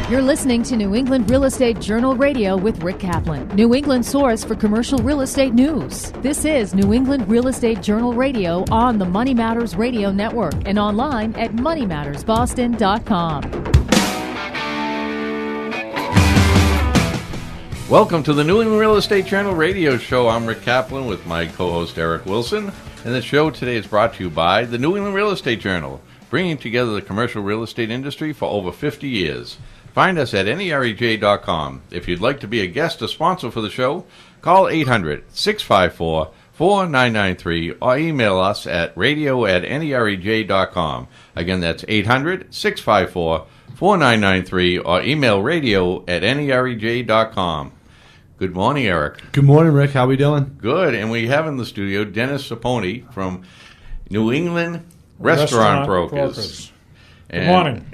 You're listening to New England Real Estate Journal Radio with Rick Kaplan, New England source for commercial real estate news. This is New England Real Estate Journal Radio on the Money Matters Radio Network and online at moneymattersboston.com. Welcome to the New England Real Estate Journal Radio Show. I'm Rick Kaplan with my co-host Eric Wilson, and the show today is brought to you by the New England Real Estate Journal, bringing together the commercial real estate industry for over 50 years. Find us at NEREJ.com. If you'd like to be a guest or sponsor for the show, call 800-654-4993 or email us at radio@nerej.com. Again, that's 800-654-4993 or email radio@nerej.com. Good morning, Eric. Good morning, Rick. How we doing? Good. And we have in the studio Dennis Serpone from New England Restaurant Brokers. Good morning.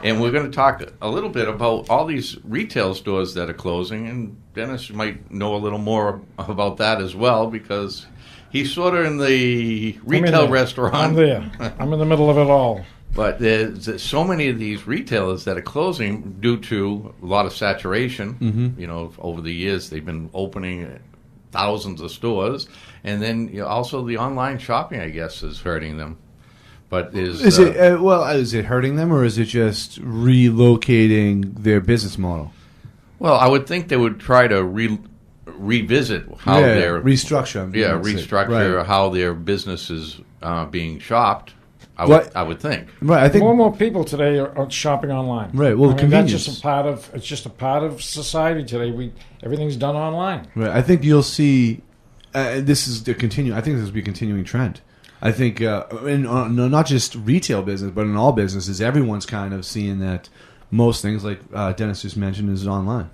And we're going to talk a little bit about all these retail stores that are closing. And Dennis might know a little more about that as well, because he's sort of in the retail restaurant. I'm there. I'm in the middle of it all. But there's so many of these retailers that are closing due to a lot of saturation. Mm-hmm. You know, over the years they've been opening thousands of stores, and then also the online shopping, I guess, is hurting them. But is it hurting them, or is it just relocating their business model? Well, I would think they would try to revisit how their restructure how their business is being shopped. I would think. Right. I think more and more people today are shopping online. Right. Well, convenience. That's just a part of society today. Everything's done online. Right. I think you'll see. This is the continue. I think this will be a continuing trend. I think, not just retail business, but in all businesses, everyone's kind of seeing that most things, like Dennis just mentioned, is online.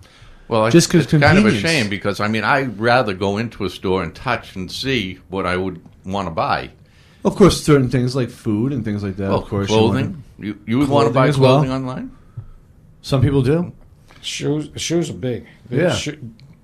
Well, it's kind of a shame, because I'd rather go into a store and touch and see what I would want to buy. Of course, certain things like food and things like that. Well, of course, clothing. You would want to buy clothing online? Some people do. Shoes are big.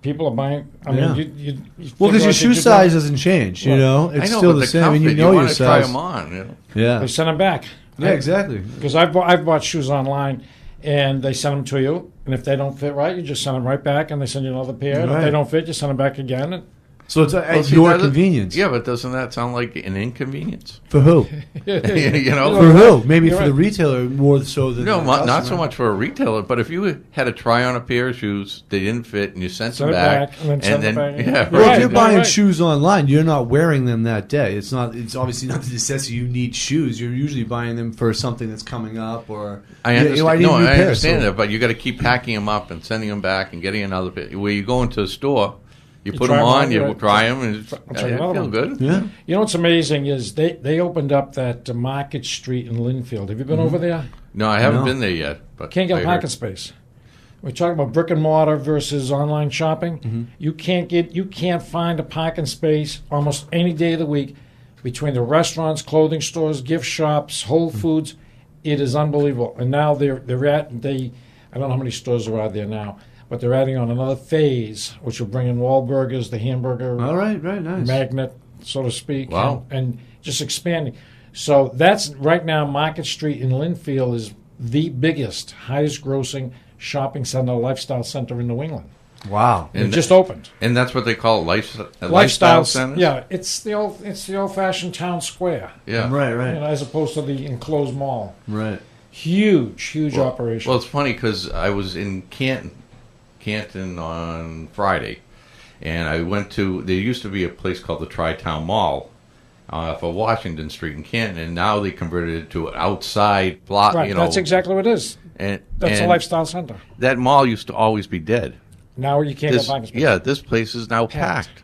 People are buying. Because your shoe size doesn't change. It's still the same, and you want to try them on. Yeah, they send them back. Yeah, exactly. Because I've bought shoes online, and they send them to you, and if they don't fit right, you just send them right back, and they send you another pair. And if they don't fit, you send them back again. So it's at your convenience. Yeah, but doesn't that sound like an inconvenience? For who? For who? Maybe for the retailer more so than not so much for a retailer. But if you had to try on a pair of shoes, they didn't fit, and you sent them back, and then if you're buying shoes online, you're not wearing them that day. It's obviously not the necessity you need shoes. You're usually buying them for something that's coming up, or I understand that, but you got to keep packing them up and sending them back and getting another pair. Where you go into a store. You put them on, you try them, and they feel good. Yeah. You know what's amazing is they opened up that Market Street in Linfield. Have you been over there? No, I haven't been there yet. But can't get a parking space. We're talking about brick and mortar versus online shopping. Mm-hmm. You can't find a parking space almost any day of the week between the restaurants, clothing stores, gift shops, Whole Foods. It is unbelievable. And now I don't know how many stores are out there now. But they're adding on another phase, which will bring in Wahlburgers, the hamburger right, nice. magnet, so to speak, wow. and just expanding. So that's right now, Market Street in Linfield is the biggest, highest grossing shopping center, lifestyle center in New England. Wow. And it just opened. And that's what they call lifestyle centers? Yeah, it's the old-fashioned town square. Yeah. Right. As opposed to the enclosed mall. Right. Huge operation. Well, it's funny because I was in Canton on Friday, and I went to, there used to be a place called the Tri-Town Mall for Washington Street in Canton, and now they converted it to an outside block. Right, that's exactly what it is. That's a lifestyle center. That mall used to always be dead. Now you can't get parking space. Yeah, this place is now packed.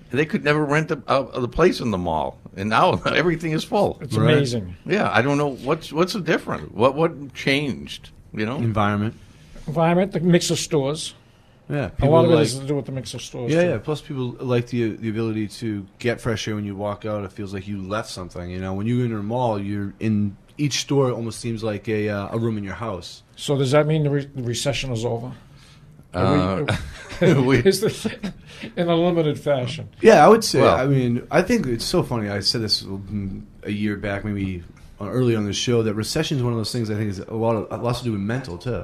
They could never rent the place in the mall, and now everything is full. It's amazing. Yeah, I don't know what's the difference. What changed? Environment, the mix of stores. Yeah, a lot of it has to do with the mix of stores. Yeah. Plus, people like the ability to get fresh air when you walk out. It feels like you left something. When you enter a mall, you're in each store. It almost seems like a room in your house. So does that mean the recession is over? In a limited fashion. Yeah, I would say. I think it's so funny. I said this a year back, maybe earlier on the show that recession is one of those things I think is a lot to do with mental too.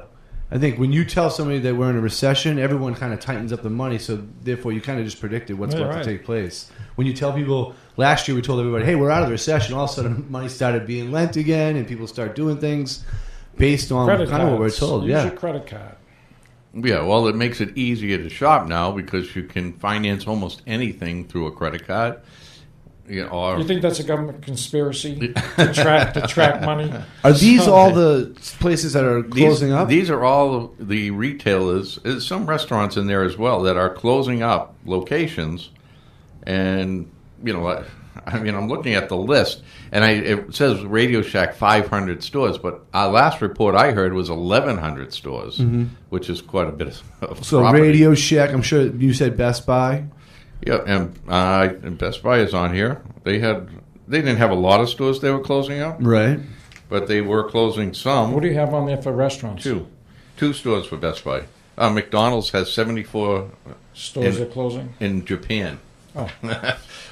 I think when you tell somebody that we're in a recession, everyone kind of tightens up the money, so therefore you kind of just predicted what's about to take place. When you tell people, last year we told everybody, hey, we're out of the recession, all of a sudden money started being lent again, and people start doing things based on credit kind of what we're told. Use your credit card. Yeah, well, it makes it easier to shop now because you can finance almost anything through a credit card. You think that's a government conspiracy to track money? Are these all the places that are closing up? These are all the retailers. There's some restaurants in there as well that are closing up locations. And, I'm looking at the list, and it says Radio Shack 500 stores, but our last report I heard was 1,100 stores, which is quite a bit of So property. Radio Shack, I'm sure you said Best Buy. Yeah, and Best Buy is on here. They didn't have a lot of stores they were closing up, Right. but they were closing some. What do you have on there for restaurants? Two stores for Best Buy. McDonald's has 74 Stores are closing? in Japan. Oh.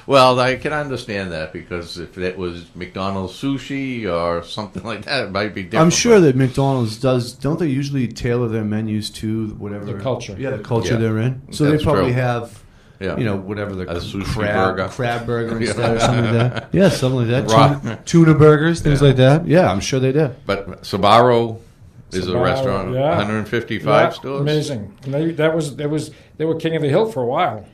Well, I can understand that because if it was McDonald's sushi or something like that, it might be different. I'm sure that McDonald's don't they usually tailor their menus to whatever The culture. Yeah, the culture they're in. So That's they probably true. have whatever the A sushi burger. crab burger instead or something like that. Yeah, something like that. Raw. Tuna burgers, things like that. Yeah, I'm sure they do. But Sbarro is a Sbarro, restaurant, 155 stores. Amazing. And they were king of the hill for a while.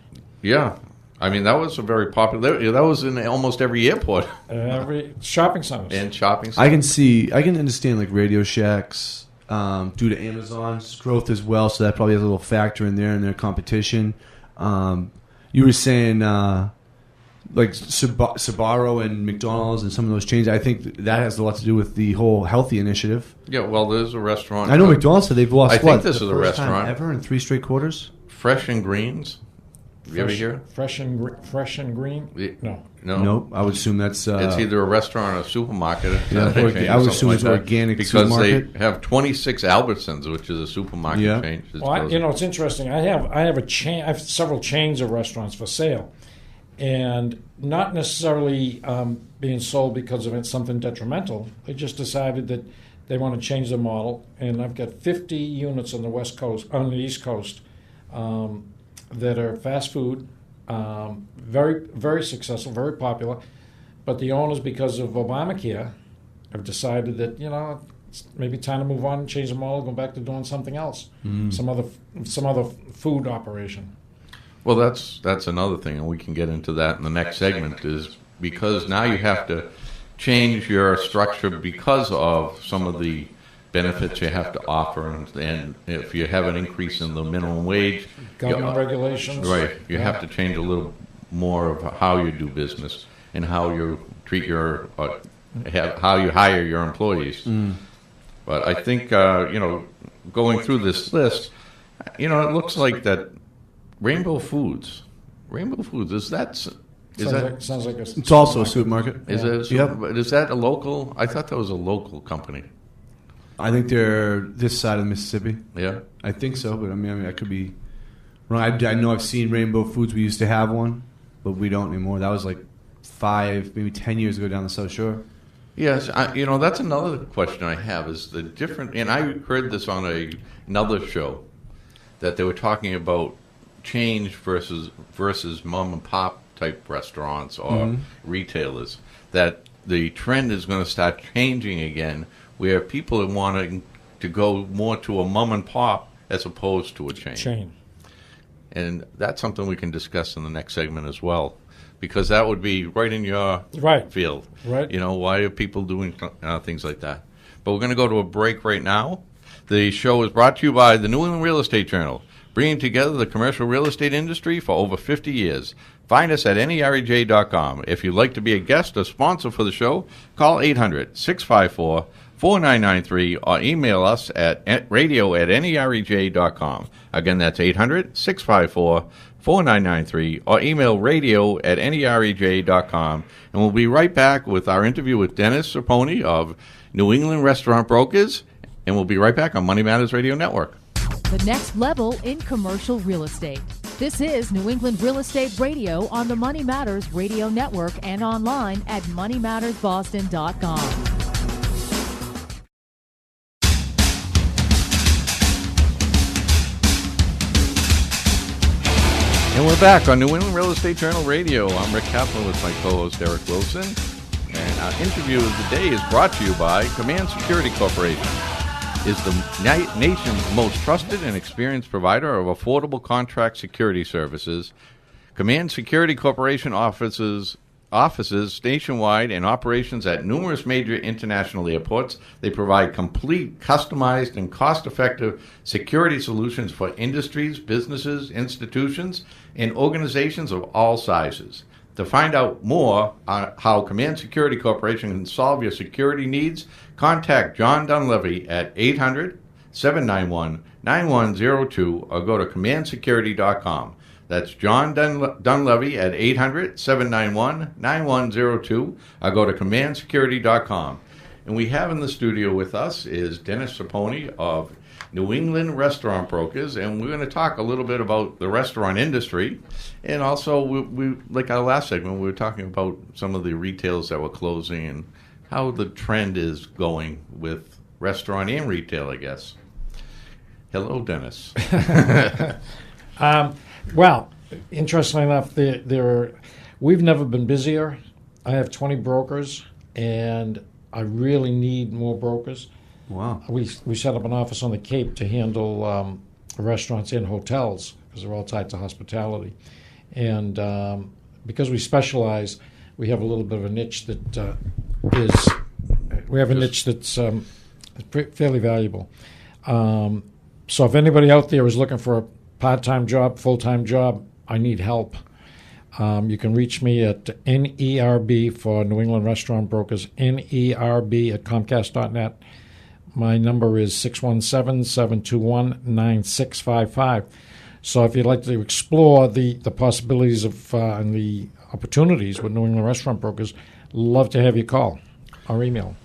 Yeah. I mean, that was a very popular. That was in almost every airport. Every shopping centers. And shopping centers. I can understand like Radio Shacks due to Amazon's growth as well, so that probably has a little factor in there in their competition. You were saying like Sbarro and McDonald's and some of those chains. I think that has a lot to do with the whole healthy initiative. Yeah, well, there's a restaurant. I know McDonald's said they've lost. I think this is a first time restaurant ever in 3 straight quarters. Fresh and Greens. You ever hear? Fresh and green? No. Nope. I would assume that's. It's either a restaurant or a supermarket. I would assume it's organic because supermarket. they have 26 Albertsons, which is a supermarket chain. Well, it's interesting. I have a chain. I have several chains of restaurants for sale, and not necessarily being sold because of something detrimental. They just decided that they want to change the model, and I've got 50 units on the East Coast. That are fast food, very, very successful, very popular. But the owners, because of Obamacare, have decided that, it's maybe time to move on and change the model, go back to doing something else, some other food operation. Well, that's another thing, and we can get into that in the next segment, is because now you have to change your structure because of some of the benefits you have to offer, and if you have an increase in the minimum wage, government regulations, right? You have to change a little more of how you do business and how you treat how you hire your employees. But I think going through this list, it looks like that Rainbow Foods is that? Sounds like it's also a supermarket. Is it? Is that a local? I thought that was a local company. I think they're this side of the Mississippi. Yeah, I think so, but I mean, I could be wrong. I know I've seen Rainbow Foods. We used to have one, but we don't anymore. That was like 5, maybe 10 years ago down the South Shore. Yes, that's another question I have is the different. And I heard this on another show that they were talking about change versus mom and pop type restaurants or retailers. That the trend is going to start changing again, where people are wanting to go more to a mom and pop as opposed to a chain. And that's something we can discuss in the next segment as well, because that would be right in your field. Right. Why are people doing things like that? But we're going to go to a break right now. The show is brought to you by the New England Real Estate Journal, bringing together the commercial real estate industry for over 50 years. Find us at NEREJ.com. If you'd like to be a guest or sponsor for the show, call 800-654-4993 or email us at radio@nerej.com. Again, that's 800-654-4993 or email radio@nerej.com. And we'll be right back with our interview with Dennis Serpone of New England Restaurant Brokers, and we'll be right back on Money Matters Radio Network. The next level in commercial real estate. This is New England Real Estate Radio on the Money Matters Radio Network and online at moneymattersboston.com. we're back on New England Real Estate Journal Radio. I'm Rick Kaplan with my co-host Eric Wilson. And our interview of the day is brought to you by Command Security Corporation. Is the nation's most trusted and experienced provider of affordable contract security services. Command Security Corporation offices nationwide and operations at numerous major international airports. They provide complete, customized, and cost-effective security solutions for industries, businesses, institutions, and organizations of all sizes. To find out more on how Command Security Corporation can solve your security needs, contact John Dunleavy at 800-791-9102 or go to commandsecurity.com. That's John Dunleavy at 800-791-9102 or go to commandsecurity.com. And we have in the studio with us is Dennis Serpone of New England Restaurant Brokers, and we're going to talk a little bit about the restaurant industry. And also, we like our last segment, we were talking about some of the retailers that were closing and how the trend is going with restaurant and retail, I guess. Hello, Dennis. Well, interestingly enough, we've never been busier. I have 20 brokers, and I really need more brokers. Wow. We set up an office on the Cape to handle restaurants and hotels because they're all tied to hospitality. And because we specialize, we have a little bit of a niche that that's fairly valuable. So if anybody out there is looking for a part-time job, full-time job, I need help. You can reach me at NERB for New England Restaurant Brokers, NERB at Comcast.net. My number is 617-721-9655. So if you'd like to explore the possibilities of and the opportunities with New England Restaurant Brokers, love to have you call or email.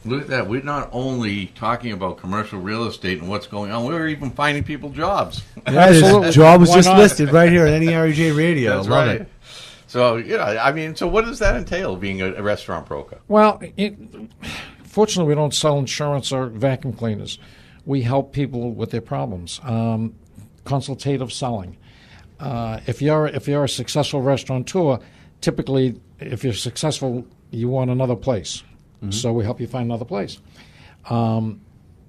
Look at that. We're not only talking about commercial real estate and what's going on, we're even finding people jobs. Yeah, this job was just listed right here at NERJ Radio. That's Love right. it. So, so what does that entail, being a restaurant broker? Well, fortunately, we don't sell insurance or vacuum cleaners. We help people with their problems. Consultative selling. If you're a successful restaurateur, typically, if you're successful, you want another place. Mm-hmm. So we help you find another place.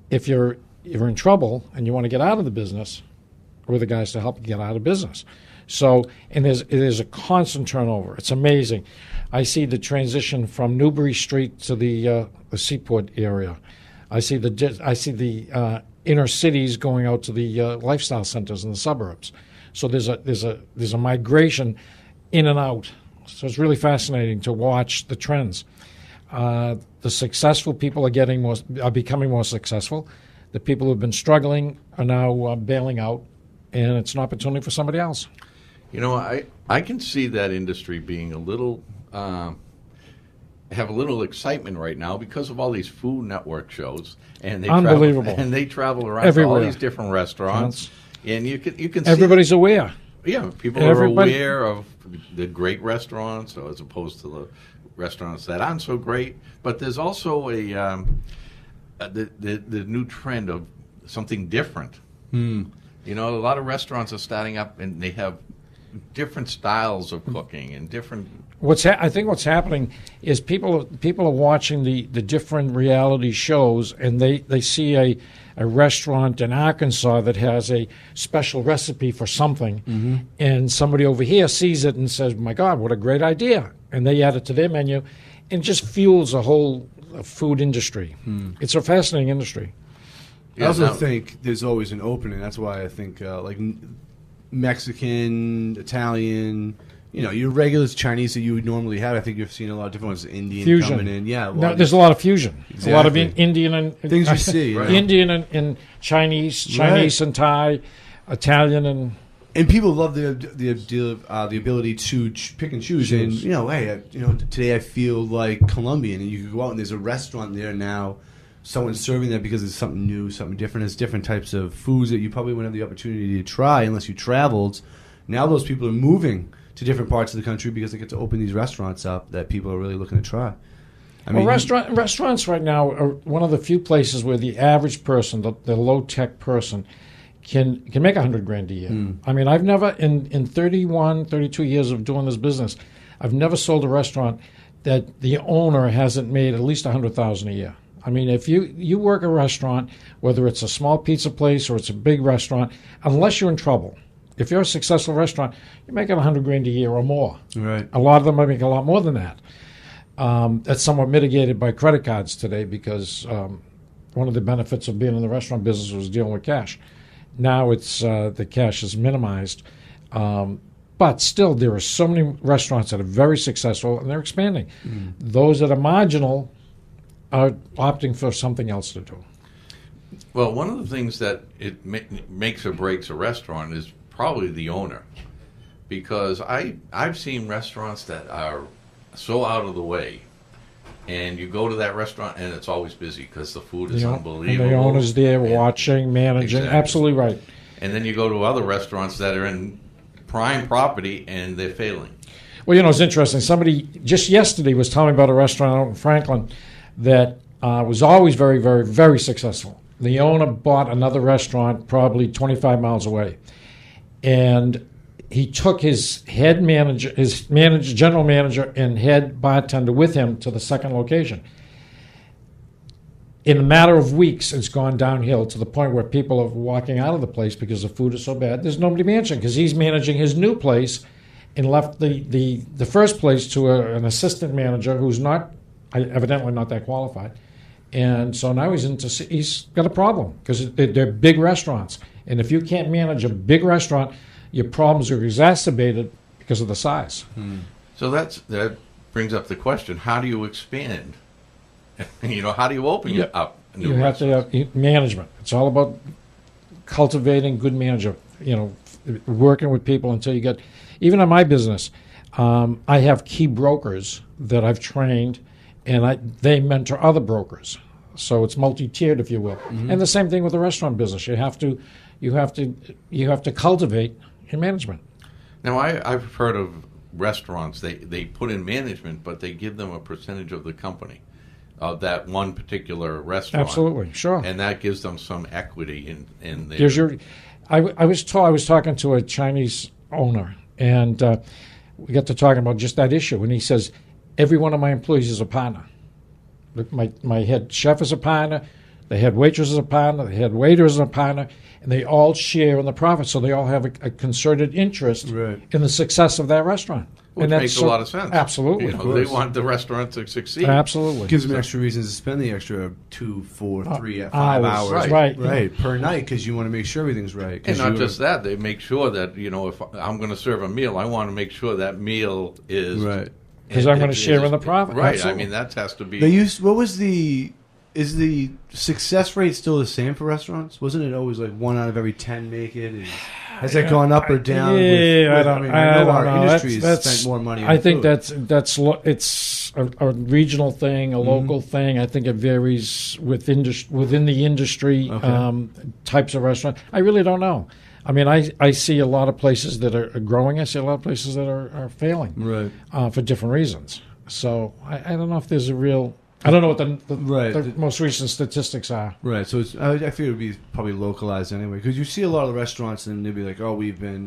If you're in trouble and you want to get out of the business, we're the guys to help you get out of business. So, and it is a constant turnover. It's amazing. I see the transition from Newbury Street to the Seaport area. I see the inner cities going out to the lifestyle centers in the suburbs. So there's a migration in and out. So it's really fascinating to watch the trends. The successful people are becoming more successful. The people who have been struggling are now bailing out, and it's an opportunity for somebody else. I can see that industry being a little have a little excitement right now because of all these Food Network shows, and unbelievable. They travel around everywhere. To all these different restaurants, and you can everybody's see aware. Yeah, people are aware of the great restaurants, as opposed to the restaurants that aren't so great. But there's also the new trend of something different. A lot of restaurants are starting up, and they have different styles of cooking and different. I think what's happening is people are watching the different reality shows, and they see a restaurant in Arkansas that has a special recipe for something, and somebody over here sees it and says, "My God, what a great idea!" And they add it to their menu, and it just fuels a whole food industry. It's a fascinating industry. I also think there's always an opening. That's why I think like Mexican, Italian, your regular Chinese that you would normally have. I think you've seen a lot of different ones. Indian fusion. Coming in, there's a lot of fusion. Exactly. A lot of Indian and things you see. Right. Indian and Chinese and Thai, Italian and people love the ability to pick and choose. And today I feel like Colombian, and you can go out and there's a restaurant there now. Someone's serving that because it's something new, something different. It's different types of foods that you probably wouldn't have the opportunity to try unless you traveled. Now those people are moving to different parts of the country because they get to open these restaurants up that people are really looking to try. Restaurants right now are one of the few places where the average person, the low-tech person, can make $100,000 a year. I mean, I've never in 31, 32 years of doing this business, I've never sold a restaurant that the owner hasn't made at least $100,000 a year. I mean, if you work a restaurant, whether it's a small pizza place or it's a big restaurant, unless you're in trouble, if you're a successful restaurant, you're making $100,000 a year or more. Right. A lot of them are making a lot more than that. That's somewhat mitigated by credit cards today because one of the benefits of being in the restaurant business was dealing with cash. Now it's the cash is minimized. But still, there are so many restaurants that are very successful, and they're expanding. Those that are marginal are opting for something else to do. Well, one of the things that it makes or breaks a restaurant is probably the owner. Because I've seen restaurants that are so out of the way, and you go to that restaurant and it's always busy because the food is unbelievable. And the owner's there watching, managing. Exactly. Absolutely right. And then you go to other restaurants that are in prime property and they're failing. Well, it's interesting. Somebody just yesterday was telling me about a restaurant out in Franklin that was always very, very, very successful. The owner bought another restaurant probably 25 miles away, and he took his head manager, general manager, and head bartender with him to the second location. In a matter of weeks, it's gone downhill to the point where people are walking out of the place because the food is so bad. There's nobody managing because he's managing his new place and left the first place to an assistant manager who's evidently not that qualified. And so now he's got a problem because they're big restaurants. And if you can't manage a big restaurant, your problems are exacerbated because of the size. So that brings up the question: how do you expand? How do you open up a new You have to have management. It's all about cultivating good management. Working with people until you get. Even in my business, I have key brokers that I've trained, and they mentor other brokers. So it's multi-tiered, if you will. And the same thing with the restaurant business. You have to cultivate your management. Now, I've heard of restaurants. They put in management, but they give them a percentage of the company of that one particular restaurant. Absolutely, sure. And that gives them some equity in there. I was talking to a Chinese owner, and we got to talking about just that issue. And he says, every one of my employees is a partner. My head chef is a partner, the head waitress is a partner, the head waiter is a partner, and they all share in the profit. So they all have a concerted interest in the success of that restaurant. Which makes a lot of sense. Absolutely. They want the restaurant to succeed. Absolutely. Gives them extra reasons to spend the extra 2, 4, 3, 5 hours. Right. Per night, because you want to make sure everything's right. And not just that, they make sure that, if I'm going to serve a meal, I want to make sure that meal is... Right. Because I'm going to share in the profit. Right. Absolutely. I mean, that has to be... Is the success rate still the same for restaurants? Wasn't it always like 1 out of every 10 make it? And has that gone up or down? I don't know. Our industry has spent more money on I think food. it's a regional thing, a local thing. I think it varies within the industry, types of restaurant. I really don't know. I mean, I see a lot of places that are growing. I see a lot of places that are failing for different reasons. So I don't know if there's a real... I don't know what the most recent statistics are. Right, so I feel it would be probably localized anyway, because you see a lot of the restaurants and they'll be like, oh, we've been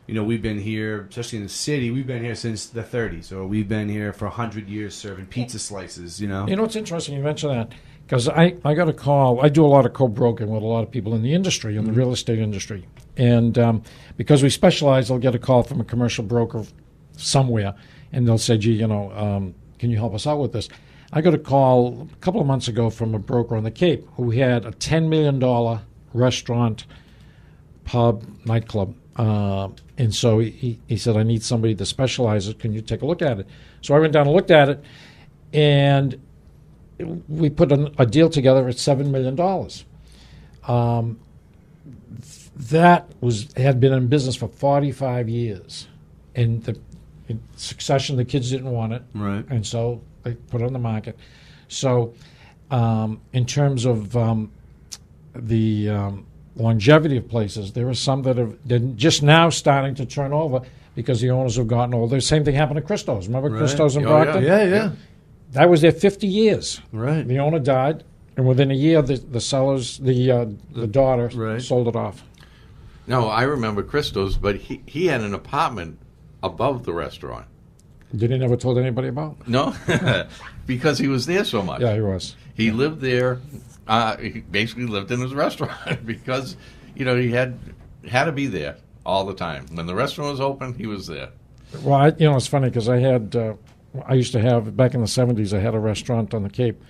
here, especially in the city, we've been here since the 30s, or we've been here for 100 years serving pizza slices, It's interesting you mention that, because I got a call. I do a lot of co-broking with a lot of people in the industry, in the real estate industry. And because we specialize, I'll get a call from a commercial broker somewhere, and they'll say, gee, can you help us out with this? I got a call a couple of months ago from a broker on the Cape who had a $10 million restaurant, pub, nightclub. And so he said, I need somebody that specializes. Can you take a look at it? So I went down and looked at it, and we put a deal together at $7 million. That had been in business for 45 years. And in succession, the kids didn't want it. Right. And so they put it on the market. So in terms of the longevity of places, there are some that they're just now starting to turn over because the owners have gotten older. The same thing happened to Christo's. Remember Christo's in Brockton? Yeah. That was there 50 years. Right. The owner died, And within a year, the sellers, the daughter, Right. sold it off. No, I remember Christo's, but he had an apartment above the restaurant. Did he never told anybody about? No, because he was there so much. Yeah, he was. He lived there. He basically lived in his restaurant because, he had to be there all the time. When the restaurant was open, he was there. Well, it's funny because I used to have, back in the 70s, I had a restaurant on the Cape,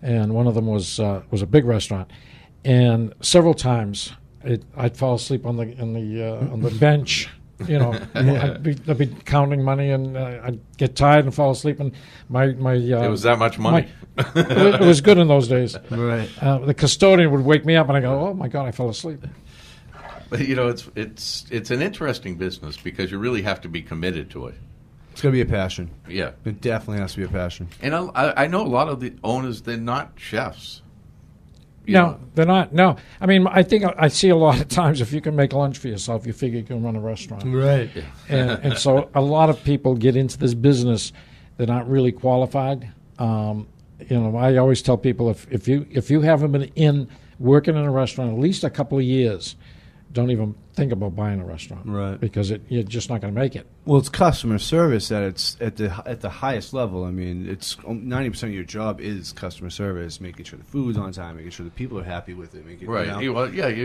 and one of them was a big restaurant. And several times I'd fall asleep on the bench. I'd be counting money, and I'd get tired and fall asleep. And it was that much money. It was good in those days. Right. The custodian would wake me up, and I go, "Oh my God, I fell asleep." But it's an interesting business because you really have to be committed to it. It's going to be a passion. Yeah, It definitely has to be a passion. and I know a lot of the owners, they're not chefs. You No, know. they're not. No, I mean, I think I see a lot of times if you can make lunch for yourself, you figure you can run a restaurant. Right. And so a lot of people get into this business that aren't really qualified. I always tell people if you haven't been working in a restaurant at least a couple of years, don't even think about buying a restaurant, Right. Because you're just not going to make it. Well, it's customer service at the highest level. I mean, it's 90% of your job is customer service, making sure the food's on time, making sure the people are happy with it, making Right. you You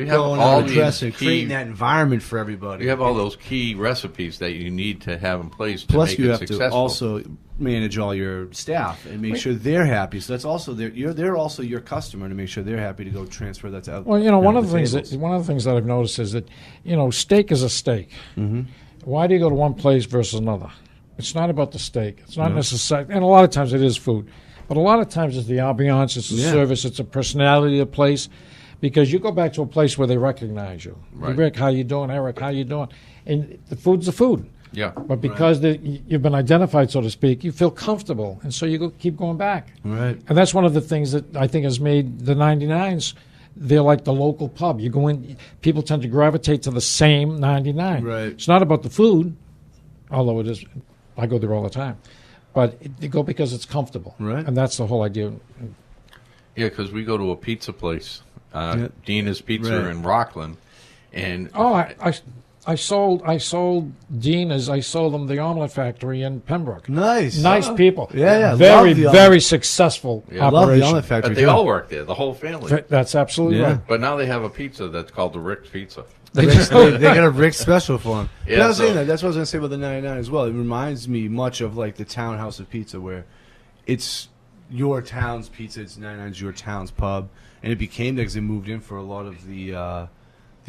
have going all on these addressing, key. creating that environment for everybody. You have all those key recipes that you need to have in place to Plus, make you it have successful. to also manage all your staff and make sure they're happy. So that's also they're also your customer to make sure they're happy to go transfer that to. Well, one of the tables. things that I've noticed is that steak is a steak. Mm-hmm. Why do you go to one place versus another? It's not about the steak. It's not necessarily, and a lot of times it is food, but a lot of times it's the ambiance, it's the service, it's the personality of the place. Because you go back to a place where they recognize you. Right. Rick, how you doing? Eric, how you doing? And the food's the food. Yeah. But because you've been identified, so to speak, you feel comfortable, and so you keep going back. Right. And that's one of the things that I think has made the 99s. They're like the local pub. You go in, people tend to gravitate to the same 99. Right. It's not about the food, although it is. I go there all the time, but you go because it's comfortable. Right. And that's the whole idea. Yeah, because we go to a pizza place, Yeah. Dina's Pizza Right. in Rockland, and Oh, I sold Dina's. I sold them the Omelette Factory in Pembroke. Nice. Nice people. Yeah. Very, Love the very successful Yeah. I love the operation. Omelette Factory. but they too. all work there, the whole family. That's absolutely Yeah. right. But now they have a pizza that's called the Rick's Pizza. they got a Rick special for him. Yeah, But I was so- saying that. That's what I was going to say about the 99 as well. It reminds me much of like the Townhouse of Pizza, where it's your town's pizza. It's 99's your town's pub, and it became that because they moved in for a lot of the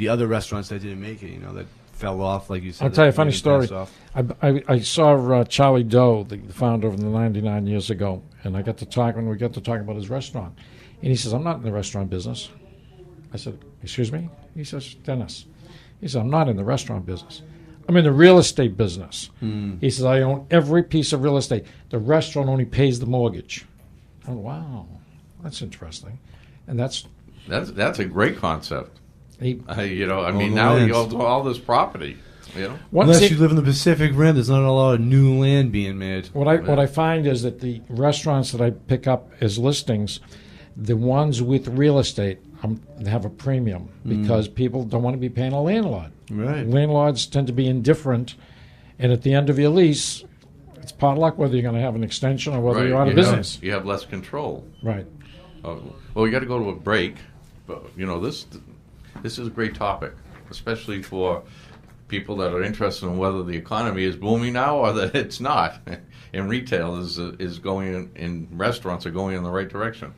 other restaurants that didn't make it. That fell off, like you said. I'll tell you a that funny maybe story. passed off. I saw Charlie Doe, the founder of the 99 years ago, and we got to talking about his restaurant. And he says, "I'm not in the restaurant business." I said, "Excuse me?" He says, "Dennis." He said, "I'm not in the restaurant business. I'm in the real estate business." He says, "I own every piece of real estate. The restaurant only pays the mortgage." Oh, wow. That's interesting. And that's That's a great concept. he, Now the you lands. own all this property. once Unless it- you live in the Pacific Rim, there's not a lot of new land being made. What I find is that the restaurants that I pick up as listings, the ones with real estate, they have a premium because people don't want to be paying a landlord. Right. Landlords tend to be indifferent, and at the end of your lease, it's pot luck whether you're going to have an extension or whether you're out of business. You have less control. Right. Well, we got to go to a break, but this is a great topic, especially for people that are interested in whether the economy is booming now or that it's not, and retail is going in restaurants are going in the right direction.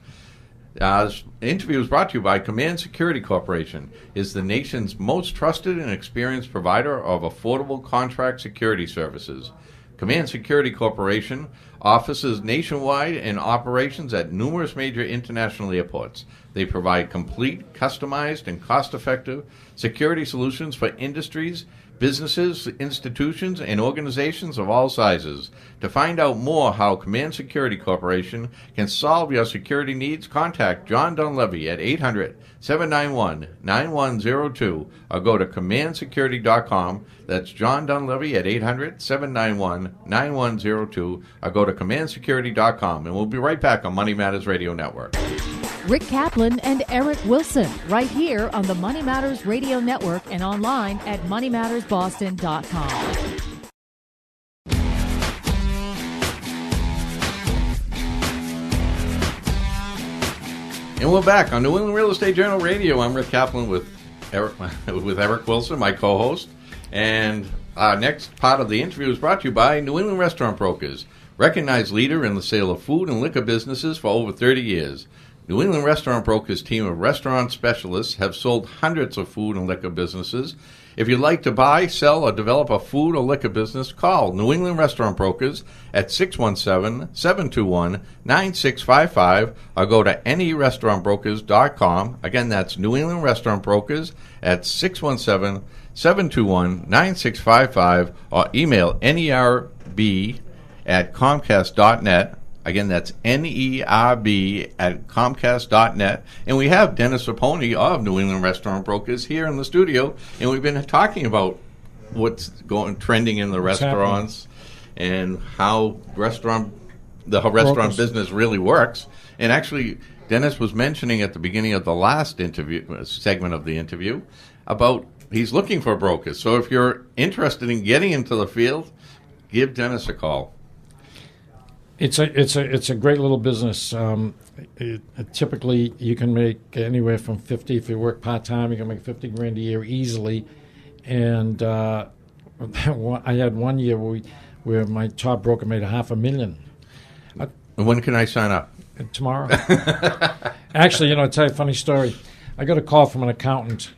This interview is brought to you by Command Security Corporation, is the nation's most trusted and experienced provider of affordable contract security services. Command Security Corporation offices nationwide and operations at numerous major international airports. They provide complete, customized, and cost-effective security solutions for industries, businesses, institutions, and organizations of all sizes. To find out more how Command Security Corporation can solve your security needs, contact John Dunleavy at 800-791-9102 or go to commandsecurity.com. That's John Dunleavy at 800-791-9102 or go to commandsecurity.com. And we'll be right back on Money Matters Radio Network. Rick Kaplan and Eric Wilson, right here on the Money Matters Radio Network and online at moneymattersboston.com. And we're back on New England Real Estate Journal Radio. I'm Rick Kaplan with Eric Wilson, my co-host. And our next part of the interview is brought to you by New England Restaurant Brokers, recognized leader in the sale of food and liquor businesses for over 30 years. New England Restaurant Brokers' team of restaurant specialists have sold hundreds of food and liquor businesses. If you'd like to buy, sell, or develop a food or liquor business, call New England Restaurant Brokers at 617-721-9655 or go to nerestaurantbrokers.com. Again, that's New England Restaurant Brokers at 617-721-9655 or email nerb@comcast.net. Again, that's nerb@comcast.net. And we have Dennis Serpone of New England Restaurant Brokers here in the studio, and we've been talking about what's trending in the restaurants and how the restaurant business really works. And actually, Dennis was mentioning at the beginning of the last segment of the interview about he's looking for brokers. So if you're interested in getting into the field, give Dennis a call. It's a great little business. Typically, you can make anywhere from 50 if you work part time. You can make $50 grand a year easily. And I had one year where my top broker made $500,000. And when can I sign up? Tomorrow. Actually, I'll tell you a funny story. I got a call from an accountant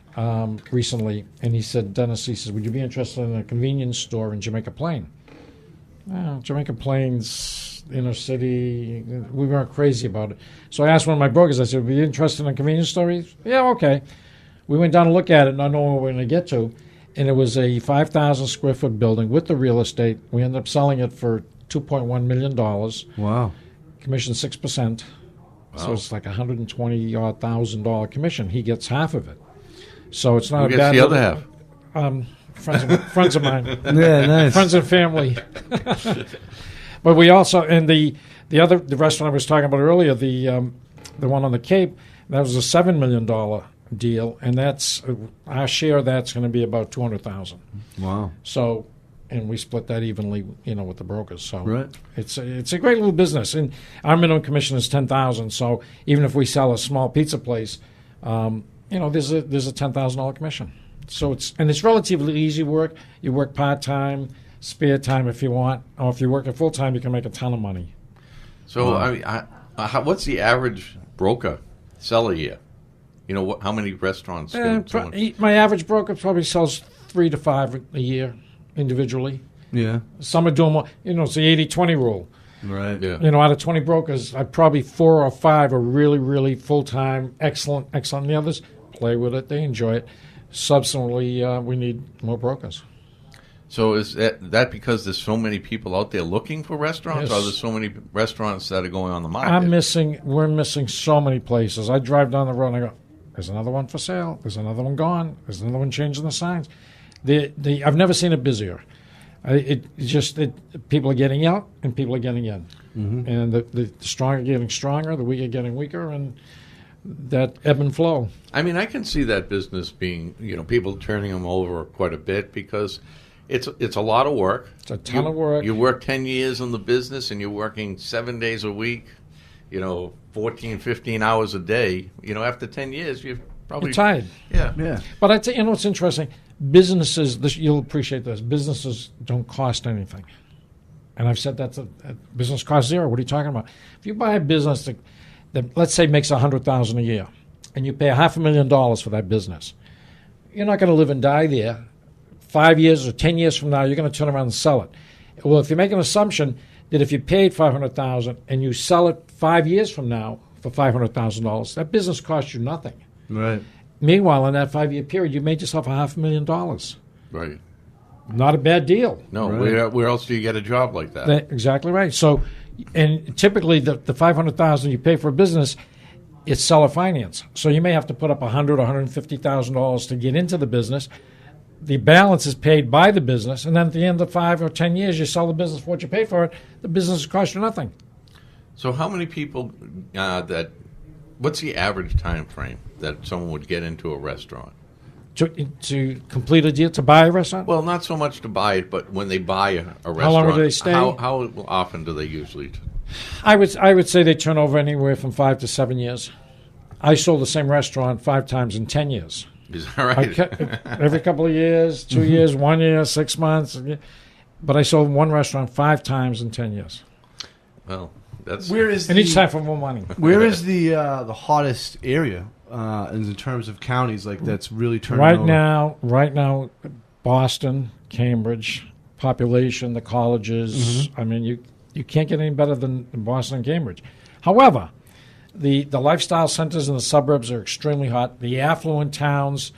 recently, and he said, Dennis, would you be interested in a convenience store in Jamaica Plain? Jamaica Plain's inner city. We weren't crazy about it. So I asked one of my brokers, I said, "Would you be interested in a convenience store?" Yeah, okay. We went down to look at it, not knowing what we were going to get to. And it was a 5,000 square foot building with the real estate. We ended up selling it for $2.1 million. Wow. Commission 6%. Wow. So it's like $120,000 commission. He gets half of it. So it's not Who a bad. Who gets the other half? Friends of mine. Yeah, nice. Friends and family. But we also, and the restaurant I was talking about earlier, the one on the Cape, that was a $7 million deal, and that's our share of that's going to be about $200,000. Wow. So, and we split that evenly, with the brokers. So right. It's a great little business, and our minimum commission is $10,000. So even if we sell a small pizza place, there's a $10,000 commission. So it's relatively easy work. You work part-time, spare time if you want, or if you work it full-time, you can make a ton of money. So, what's the average broker sell a year? How many restaurants? My average broker probably sells 3 to 5 a year individually. Yeah. Some are doing more. It's the 80-20 rule. Right. Yeah. Out of 20 brokers, probably 4 or 5 are really, really full-time, excellent. The others play with it. They enjoy it. Subsequently, we need more brokers. So is that because there's so many people out there looking for restaurants, yes. or there's so many restaurants that are going on the market? We're missing so many places. I drive down the road and I go, there's another one for sale. There's another one gone. There's another one changing the signs. I've never seen it busier. People are getting out and people are getting in. Mm-hmm. And the strong are getting stronger, the weak are getting weaker, and that ebb and flow. I mean, I can see that business being, people turning them over quite a bit because it's a lot of work. It's a ton of work. You work 10 years in the business and you're working 7 days a week, 14, 15 hours a day. After 10 years, you're probably... You're tired. Yeah. But I tell you, what's interesting? Businesses, you'll appreciate this, businesses don't cost anything. And I've said that business costs zero. What are you talking about? If you buy a business that let's say makes $100,000 a year, and you pay $500,000 for that business, you're not going to live and die there. 5 years or 10 years from now, you're going to turn around and sell it. Well, if you make an assumption that if you paid $500,000 and you sell it 5 years from now for $500,000, that business costs you nothing. Right. Meanwhile, in that 5-year period, you made yourself $500,000. Right. Not a bad deal. No. Right. Where else do you get a job like that? Exactly right. So, and typically the $500,000 you pay for a business, it's seller finance. So you may have to put up $100,000 or $150,000 to get into the business. The balance is paid by the business, and then at the end of 5 or 10 years, you sell the business for what you paid for it. The business costs you nothing. So how many people that What's the average time frame that someone would get into a restaurant? To complete a deal, to buy a restaurant? Well, not so much to buy it, but when they buy a restaurant, How long do they stay? How often do they usually? I would say they turn over anywhere from 5 to 7 years. I sold the same restaurant 5 times in 10 years. Is that right? Every couple of years, 2 years, 1 year, 6 months. But I sold one restaurant 5 times in 10 years. Well, that's and each time for more money. Where is the hottest area in terms of counties like that's really turning over? Right now, Boston, Cambridge, population, the colleges. I mean, you can't get any better than Boston and Cambridge. However, the lifestyle centers in the suburbs are extremely hot. The affluent towns,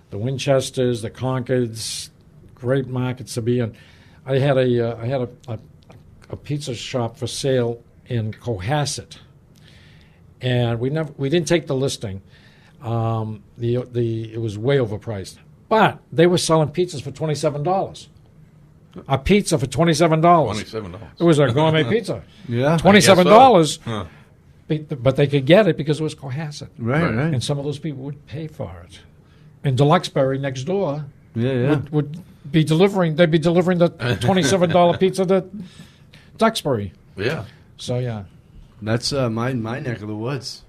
the Winchesters, the Concords, great markets to be in. I had a pizza shop for sale in Cohasset, and we didn't take the listing. It was way overpriced, but they were selling pizzas for $27. A pizza for $27. $27. It was a gourmet pizza. Yeah, $27. So. Huh. But they could get it because it was Cohasset. Right. And some of those people would pay for it. And Deluxeberry next door would be delivering. They'd be delivering the $27 pizza to Duxbury. Yeah. So yeah, that's my neck of the woods.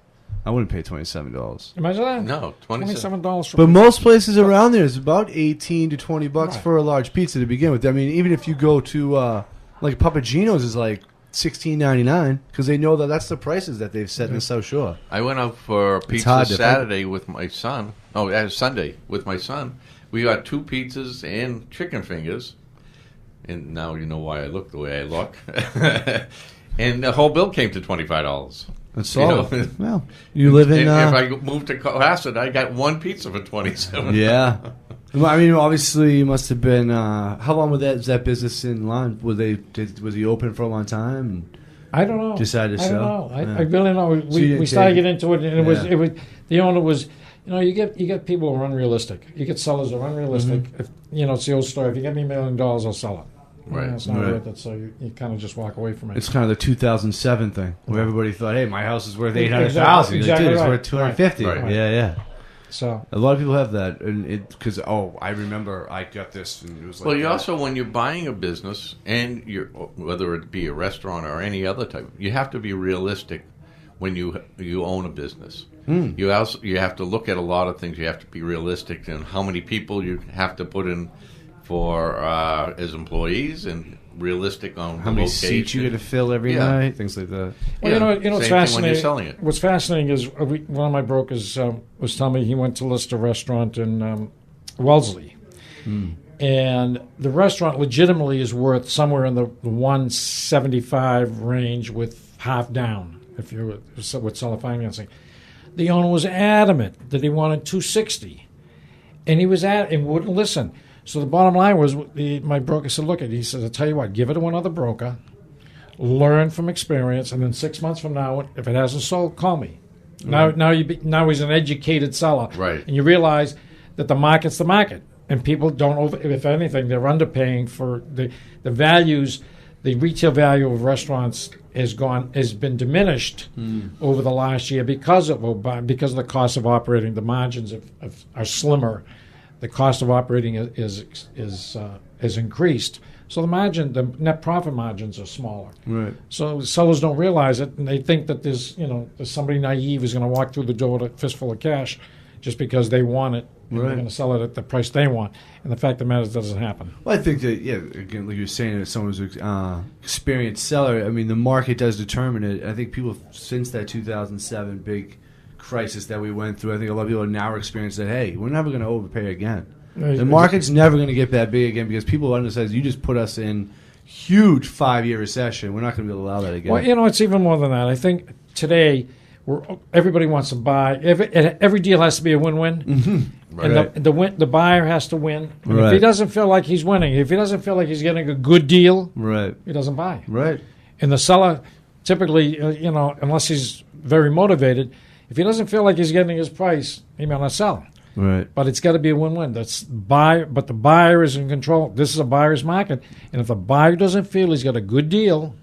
I wouldn't pay $27. Imagine that. No, $27 for. But most places around there is about $18 to $20 for a large pizza to begin with. I mean, even if you go to like Papagino's is like $16.99 because they know that's the prices that they've set in the South Shore. I went out for pizza Saturday with my son. Oh, Sunday with my son. We got 2 pizzas and chicken fingers. And now you know why I look the way I look. And the whole bill came to $25. That's solid. Well, you live in... if I moved to Cohasset, I got 1 pizza for $27. Yeah. Well, I mean, obviously, you must have been... how long was that business in line? Was he open for a long time? I don't know. Decided to sell? I don't know. I really know. We started to get into it, and it was the owner was... you get people who are unrealistic. You get sellers who are unrealistic. If, it's the old story. If you get me $1 million, I'll sell it. Right. It's not worth it, so you kind of just walk away from it. It's kind of the 2007 thing where everybody thought, "Hey, my house is worth $800,000." Exactly It's worth $250,000. Right. Yeah. So a lot of people have that, and because I remember I got this, and it was like. Well, you also when you're buying a business, and whether it be a restaurant or any other type, you have to be realistic when you own a business. You have to look at a lot of things. You have to be realistic in how many people you have to put in for as employees, and realistic on how many seats you got to fill every night, things like that. Well, what's fascinating. When you're selling it. What's fascinating is one of my brokers was telling me he went to list a restaurant in Wellesley, and the restaurant legitimately is worth somewhere in the $175 range with half down if you're with seller financing. The owner was adamant that he wanted $260, and he wouldn't listen. So the bottom line was, my broker said, "Look, he said, I'll tell you what, give it to another broker, learn from experience, and then 6 months from now, if it hasn't sold, call me." Right. Now he's an educated seller, right? And you realize that the market's the market, and people don't if anything, they're underpaying for the values. The retail value of restaurants has been diminished over the last year because of the cost of operating. The margins are slimmer. The cost of operating is increased, so the net profit margins are smaller. Right. So sellers don't realize it, and they think that there's somebody naive who's going to walk through the door with a fistful of cash, just because they want it. And they're going to sell it at the price they want, and the fact of the matter is, it doesn't happen. Well, I think that again, like you were saying, as someone who's experienced seller, I mean, the market does determine it. I think people since that 2007 big crisis that we went through, I think a lot of people are now experiencing that, hey, we're never going to overpay again. The market's never going to get that big again because people understand you just put us in huge 5-year recession. We're not going to be able to allow that again. Well, it's even more than that. I think today everybody wants to buy. Every deal has to be a win-win. Mm-hmm. Right. And the buyer has to win. And if he doesn't feel like he's winning, if he doesn't feel like he's getting a good deal, he doesn't buy. Right. And the seller typically, unless he's very motivated, if he doesn't feel like he's getting his price, he may not sell. Right. But it's got to be a win-win. But the buyer is in control. This is a buyer's market. And if the buyer doesn't feel he's got a good deal,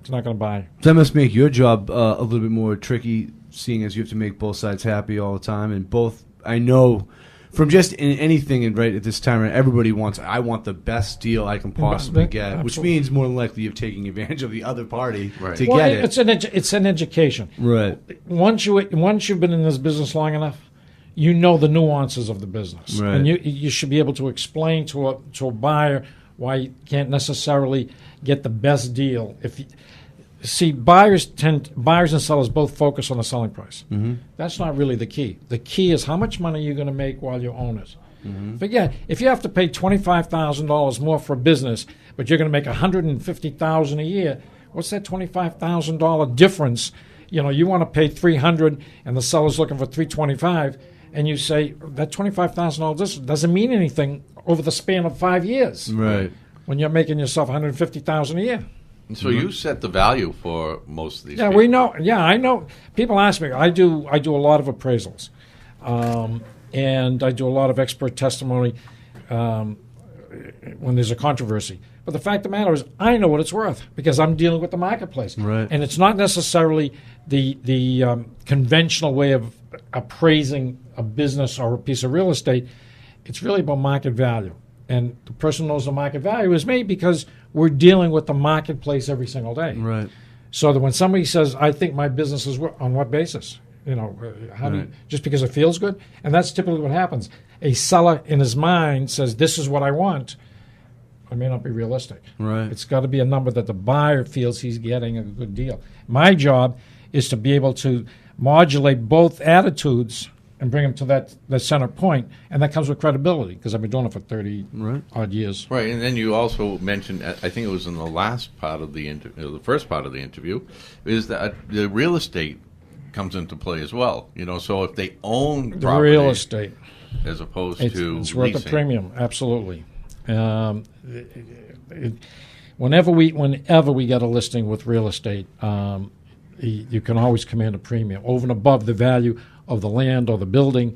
he's not going to buy. That must make your job a little bit more tricky seeing as you have to make both sides happy all the time, and both I know from just in anything and right at this time, everybody wants. I want the best deal I can possibly get, absolutely. which means more than likely you're taking advantage of the other party to Well, get it. it's an education. Right. Once you've been in this business long enough, you know the nuances of the business, Right. and you should be able to explain to a buyer why you can't necessarily get the best deal. Buyers and sellers both focus on the selling price. Mm-hmm. That's not really the key. The key is how much money you're going to make while you own it. Mm-hmm. But yeah, if you have to pay $25,000 more for a business, but you're going to make $150,000 a year, what's that $25,000 difference? You want to pay $300, and the seller's looking for $325, and you say that $25,000 difference doesn't mean anything over the span of 5 years. Right. When you're making yourself $150,000 a year. And so you set the value for most of these. Yeah, people. we know. Yeah, I know. People ask me. I do a lot of appraisals, and I do a lot of expert testimony when there's a controversy. But the fact of the matter is, I know what it's worth because I'm dealing with the marketplace, Right. and it's not necessarily the conventional way of appraising a business or a piece of real estate. It's really about market value. And the person who knows the market value is me because we're dealing with the marketplace every single day. Right. So that when somebody says, I think my business is on what basis? How do you, just because it feels good? And that's typically what happens. A seller in his mind says, this is what I want. It may not be realistic. Right. It's got to be a number that the buyer feels he's getting a good deal. My job is to be able to modulate both attitudes and bring them to that center point, and that comes with credibility because I've been doing it for 30-odd years. Right, and then you also mentioned, I think it was in the last part of the the first part of the interview, is that the real estate comes into play as well. So if they own The property, real estate, as opposed it's to worth leasing. a premium, absolutely. Whenever we get a listing with real estate, you can always command a premium over and above the value of the land or the building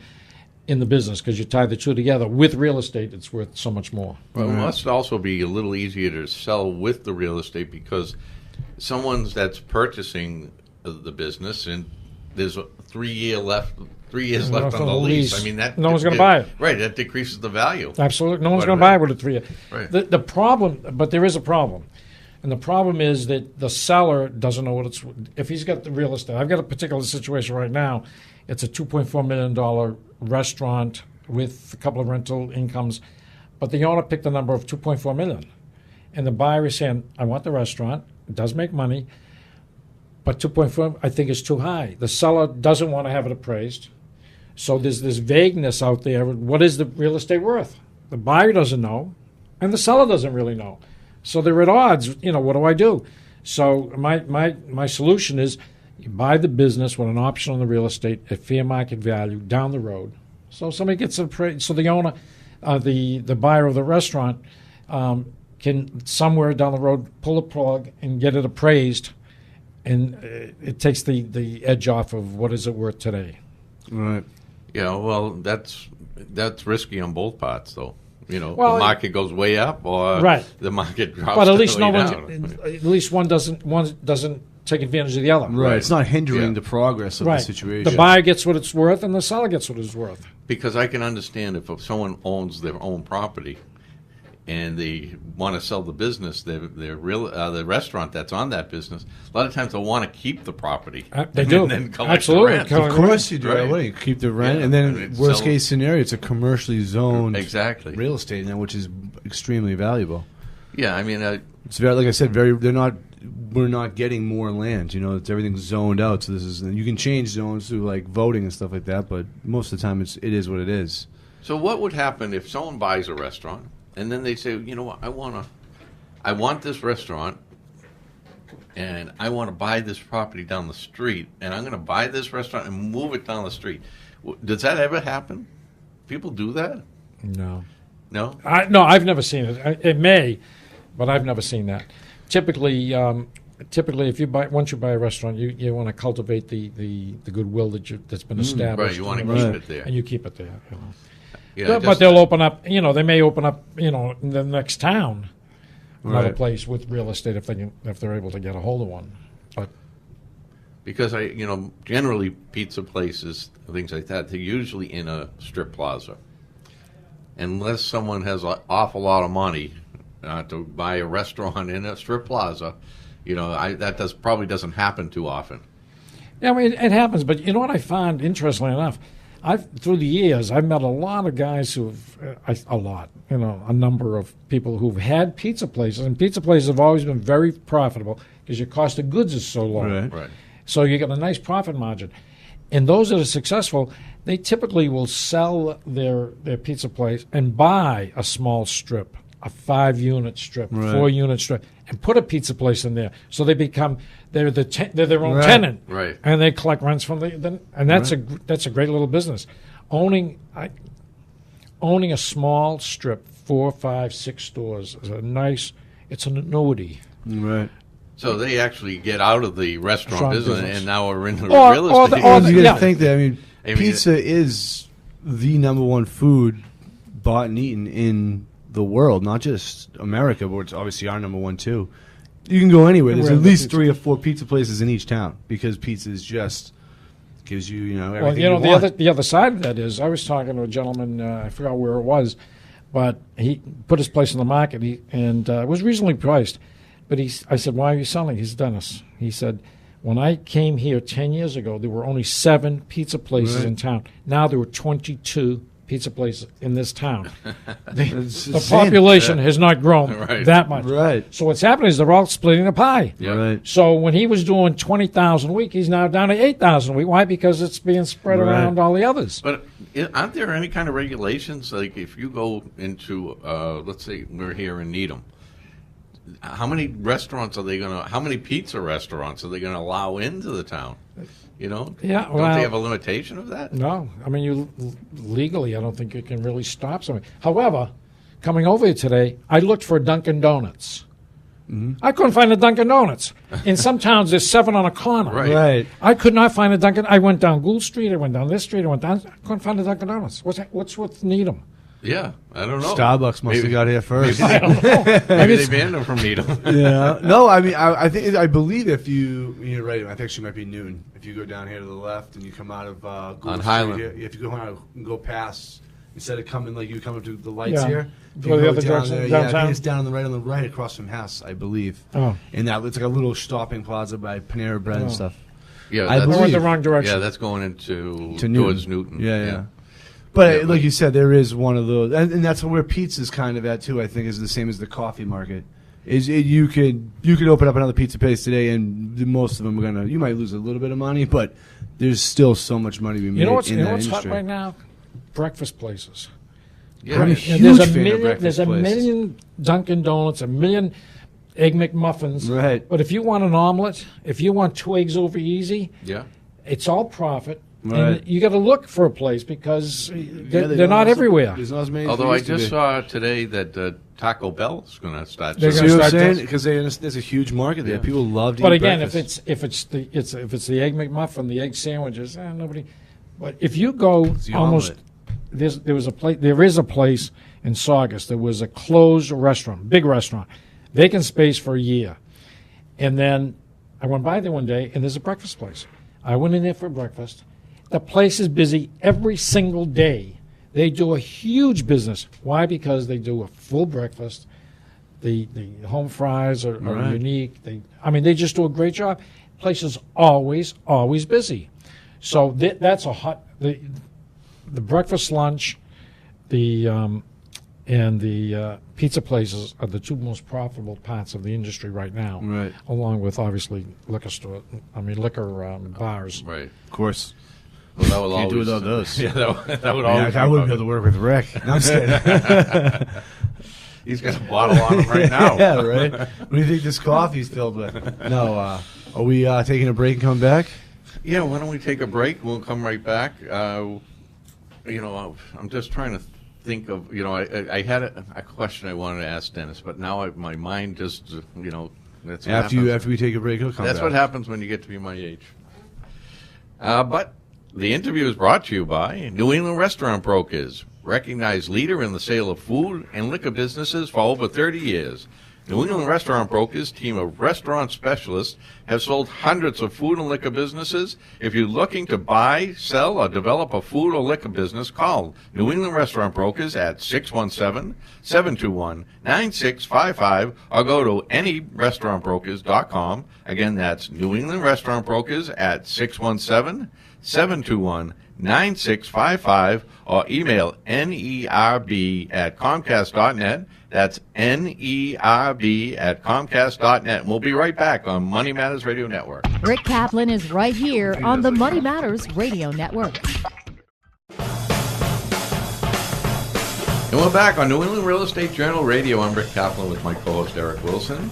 in the business because you tie the two together. With real estate, it's worth so much more. Well, it must also be a little easier to sell with the real estate because someone that's purchasing the business and there's 3 years left on the lease. I mean, no one's going to buy it. Right, that decreases the value. Absolutely, no one's going to buy it with a 3 year. Right. The problem, but there is a problem. And the problem is that the seller doesn't know what it's. If he's got the real estate, I've got a particular situation right now. It's a $2.4 million restaurant with a couple of rental incomes, but the owner picked a number of $2.4 million, and the buyer is saying, "I want the restaurant. It does make money, but 2.4 I think is too high." The seller doesn't want to have it appraised, so there's this vagueness out there. What is the real estate worth? The buyer doesn't know, and the seller doesn't really know. So they're at odds. What do I do? So my solution is you buy the business with an option on the real estate at fair market value down the road. So somebody gets appraised. So the owner, the buyer of the restaurant, can somewhere down the road pull a plug and get it appraised, and it takes the edge off of what is it worth today. Right. Yeah, well, that's risky on both parts, though. The market goes way up, or the market drops. But at least down. At least one doesn't take advantage of the other. Right. It's not hindering the progress of the situation. The buyer gets what it's worth, and the seller gets what it's worth. Because I can understand if someone owns their own property and they want to sell the business, the restaurant that's on that business, a lot of times they'll want to keep the property. They do. And then collect Absolutely. the rent. Of course you do. Right. Right. Keep the rent, Yeah. and then And worst case scenario, it's a commercially zoned real estate now, which is extremely valuable. Yeah, I mean, It's very, like I said, we're not getting more land. It's everything's zoned out. So you can change zones through like voting and stuff like that, but most of the time it is what it is. so what would happen if someone buys a restaurant and then they say, you know what, I want this restaurant, and I want to buy this property down the street, and I'm going to buy this restaurant and move it down the street. Does that ever happen? People do that? No. No? No, I've never seen it. It may, but I've never seen that. Typically, if once you buy a restaurant, you want to cultivate the goodwill that's been established. Right, you want to keep it there. And you keep it there. Yeah, but they'll open up. They may open up. In the next town, another Right. place with real estate if they're able to get a hold of one. Because generally pizza places, things like that, they're usually in a strip plaza. Unless someone has an awful lot of money to buy a restaurant in a strip plaza, that probably doesn't happen too often. Yeah, I mean, it happens, but you know what I found, interestingly enough, through the years, I've met a lot of guys a number of people who've had pizza places, and pizza places have always been very profitable because your cost of goods is so low. Right. So you get a nice profit margin. And those that are successful, they typically will sell their pizza place and buy a small strip, a 5-unit strip, 4-unit strip, and put a pizza place in there. So they're their own tenant, right? And they collect rents from and that's a great little business. Owning a small strip, 4, 5, 6 stores is it's an annuity, right? So they actually get out of the restaurant business and now are in the real estate. You got to think that. I mean, pizza is the number one food bought and eaten in the world, not just America, but it's obviously our number one too. You can go anywhere. There's at least 3 or 4 pizza places in each town because pizza is just gives you everything you want. The other side of that is I was talking to a gentleman, I forgot where it was, but he put his place in the market and it was reasonably priced. But I said, why are you selling? He's Dennis. He said, when I came here 10 years ago, there were only 7 pizza places in town. Now there were 22 pizza places in this town. The population has not grown that much. Right. So what's happening is they're all splitting the pie. Yeah. Right. So when he was doing 20,000 a week, he's now down to 8,000 a week. Why? Because it's being spread around all the others. But aren't there any kind of regulations? Like if you go into, let's say we're here in Needham, how many restaurants are they going to? How many pizza restaurants are they going to allow into the town? Don't they have a limitation of that? No, I mean legally, I don't think you can really stop something. However, coming over here today, I looked for Dunkin' Donuts. Mm-hmm. I couldn't find a Dunkin' Donuts. In some towns, there's 7 on a corner. Right. I could not find a Dunkin'. I went down Gould Street. I went down this street. I couldn't find a Dunkin' Donuts. What's with Needham? Yeah, I don't know. Starbucks must have got here first. I don't know. Maybe they banned them from Needham. Yeah. No, I mean, I believe if you're right. I think she might be Newton. If you go down here to the left and you come out of Gould on Street Highland, here, if you go out and go past, instead of coming like you come up to the lights here, go the other direction downtown. I think it's down on the right across from Hess, I believe. Oh, and that it's like a little shopping plaza by Panera Bread and stuff. Yeah, I went the wrong direction. Yeah, that's going into towards Newton. Yeah. But like you said, there is one of those, and that's where pizza's kind of at too. I think is the same as the coffee market. You could open up another pizza place today, and most of them are you might lose a little bit of money, but there's still so much money to be made. You know what's industry. hot right now? Breakfast places. Yeah, I'm a huge fan of breakfast There's a places. million Dunkin' Donuts, a million Egg McMuffins. Right. But if you want an omelet, if you want 2 eggs over easy, it's all profit. Right. And you got to look for a place because they're not everywhere. There's not as many. Although I just saw today that Taco Bell is going to start. They're See gonna what I'm start saying? this. Because there's a huge market there. Yeah. People love to But eat again, breakfast. if it's the Egg McMuffin, the egg sandwiches, nobody. But if you go the almost, omelet. there is a place in Saugus. There was a closed restaurant, big restaurant, vacant space for a year, and then I went by there one day, and there's a breakfast place. I went in there for breakfast. The place is busy every single day. They do a huge business. Why? Because they do a full breakfast. The home fries are unique. They just do a great job. Place is always busy. So that's a hot the breakfast, lunch, and the pizza places are the 2 most profitable parts of the industry right now. Right. Along with obviously liquor bars. Right. Of course. Well, that would Can't do always, without those. Yeah, that would always. I wouldn't be able to work with Rick. No, I'm just kidding. He's got a bottle on him right now. Yeah, right. What do you think this coffee's filled with? No, are we taking a break and coming back? Yeah, why don't we take a break? We'll come right back. I'm just trying to think of, I had a question I wanted to ask Dennis, but now my mind just, that's what happens. After we take a break, he'll come That's back. what happens when you get to be my age. But the interview is brought to you by New England Restaurant Brokers, recognized leader in the sale of food and liquor businesses for over 30 years. New England Restaurant Brokers team of restaurant specialists have sold hundreds of food and liquor businesses. If you're looking to buy, sell, or develop a food or liquor business, call New England Restaurant Brokers at 617-721-9655 or go to NERestaurantBrokers.com. Again, that's New England Restaurant Brokers at 617-721-9655 or email nerb@comcast.net. That's nerb@comcast.net. We'll be right back on Money Matters Radio Network. Rick Kaplan is right here on the Money Matters Radio Network. And we're back on New England Real Estate Journal Radio. I'm Rick Kaplan with my co-host Eric Wilson.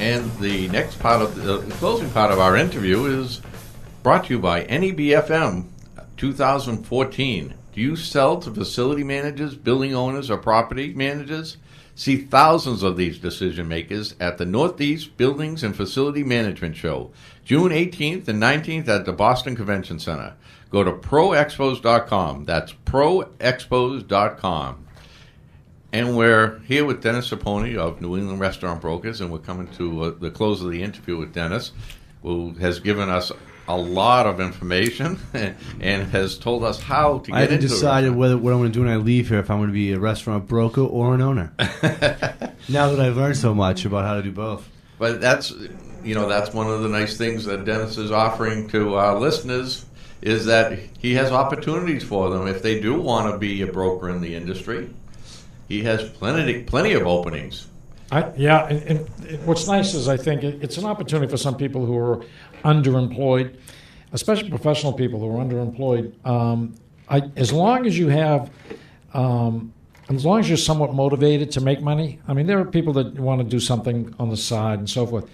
And the next part of the closing part of our interview is brought to you by NEBFM 2014. Do you sell to facility managers, building owners, or property managers? See thousands of these decision makers at the Northeast Buildings and Facility Management Show, June 18th and 19th at the Boston Convention Center. Go to proexpos.com. That's proexpos.com. And we're here with Dennis Serpone of New England Restaurant Brokers, and we're coming to the close of the interview with Dennis, who has given us a lot of information and has told us how to get into it. I haven't decided what I'm going to do when I leave here, if I'm going to be a restaurant broker or an owner. Now that I've learned so much about how to do both. But that's one of the nice things that Dennis is offering to our listeners, is that he has opportunities for them if they do want to be a broker in the industry. He has plenty of openings. And what's nice is I think it's an opportunity for some people who are underemployed, especially professional people who are underemployed. As long as you're somewhat motivated to make money. I mean, there are people that want to do something on the side and so forth.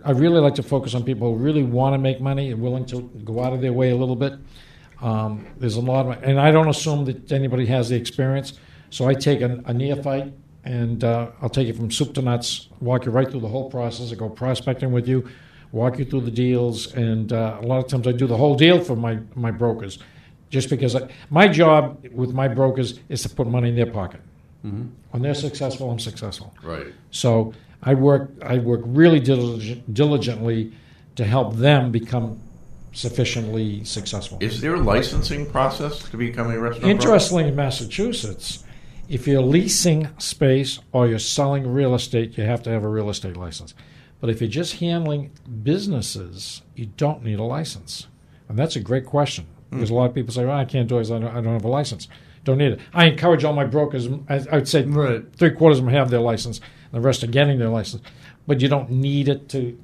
I really like to focus on people who really want to make money and willing to go out of their way a little bit. There's a lot of, and I don't assume that anybody has the experience. So I take a neophyte, and I'll take it from soup to nuts, walk you right through the whole process. I go prospecting with you, walk you through the deals, and a lot of times I do the whole deal for my brokers, just because my job with my brokers is to put money in their pocket. Mm-hmm. When they're successful, I'm successful. Right. So I work really diligently to help them become sufficiently successful. Is there a licensing process to become a restaurant Interestingly, in Massachusetts, if you're leasing space or you're selling real estate, you have to have a real estate license. But if you're just handling businesses, you don't need a license. And that's a great question. Because a lot of people say, well, I can't do it because I don't have a license. Don't need it. I encourage all my brokers, I would say three-quarters of them have their license, and the rest are getting their license. But you don't need it to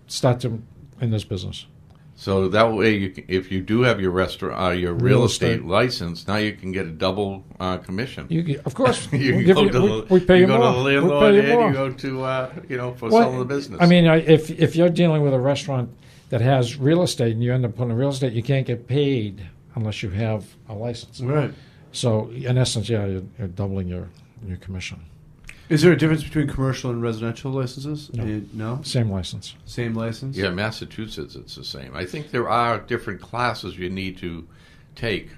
start in this business. So that way, if you do have your restaurant, your real estate license, now you can get a double commission. Of course, we pay you you more. go to the landlord, and you go to for selling the business. I mean, if you're dealing with a restaurant that has real estate and you end up putting real estate, you can't get paid unless you have a license. Right. So in essence, you're doubling your commission. Is there a difference between commercial and residential licenses? No. Same license. Same license? Yeah, Massachusetts, it's the same. I think there are different classes you need to take.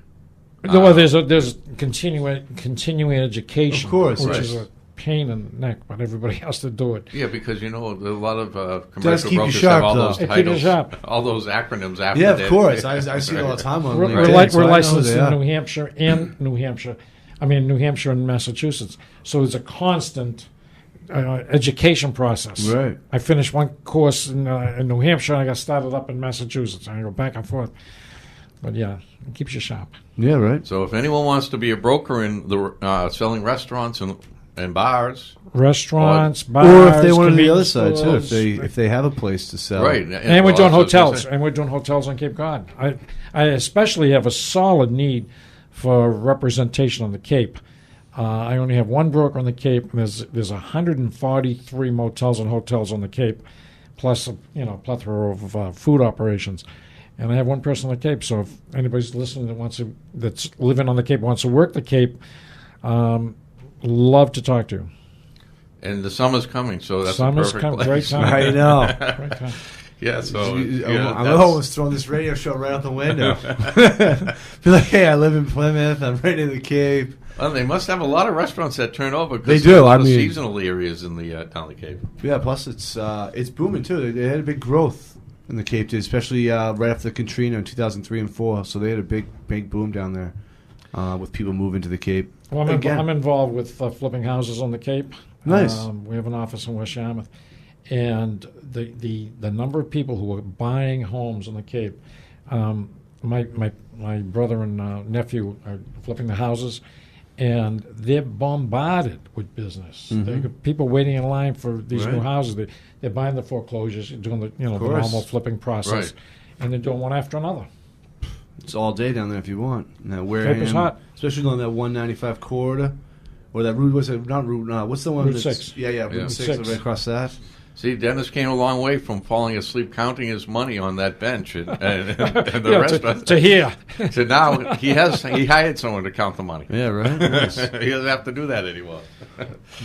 Well, there's continuing education, of course, which is a pain in the neck, but everybody has to do it. Yeah, because a lot of commercial keep brokers you sharp, have all those titles, all those acronyms after. Yeah, of course. I see it all the time on LinkedIn. We're licensed in New Hampshire New Hampshire and Massachusetts. So it's a constant education process. Right. I finished one course in New Hampshire, and I got started up in Massachusetts. And I go back and forth. But yeah, it keeps you sharp. Yeah, right. So if anyone wants to be a broker in the selling restaurants and bars, bars, or if they want to do the other side too, if they have a place to sell, right? And we're doing hotels, and we're doing hotels on Cape Cod. I especially have a solid need for representation on the Cape. I only have one broker on the Cape, and there's 143 motels and hotels on the Cape, plus a plethora of food operations. And I have one person on the Cape. So if anybody's listening that's living on the Cape wants to work the Cape, love to talk to you. And the summer's coming, so that's summer's a perfect place. Great time. I know. Great time. Yeah, so I'm almost throwing this radio show right out the window. Be like, hey, I live in Plymouth. I'm right in the Cape. Well, they must have a lot of restaurants that turn over. They do. There's a lot of seasonal areas in the down the Cape. Yeah, plus it's booming too. They had a big growth in the Cape, especially right after Katrina in 2003 and 4. So they had a big boom down there with people moving to the Cape. Well, I'm involved with flipping houses on the Cape. Nice. We have an office in West Yarmouth, and the number of people who are buying homes on the Cape. My brother and nephew are flipping the houses, and they're bombarded with business. They got people waiting in line for these new houses. They're buying the foreclosures, doing the normal flipping process, and they're doing one after another. It's all day down there if you want. Cape is hot, especially on that 195 corridor, or that route. What's it? Not route. What's the one? Route 6. Yeah, Route 6. Right across that. See, Dennis came a long way from falling asleep counting his money on that bench and the restaurant to here. So now he hired someone to count the money. Yeah, right. Nice. He doesn't have to do that anymore.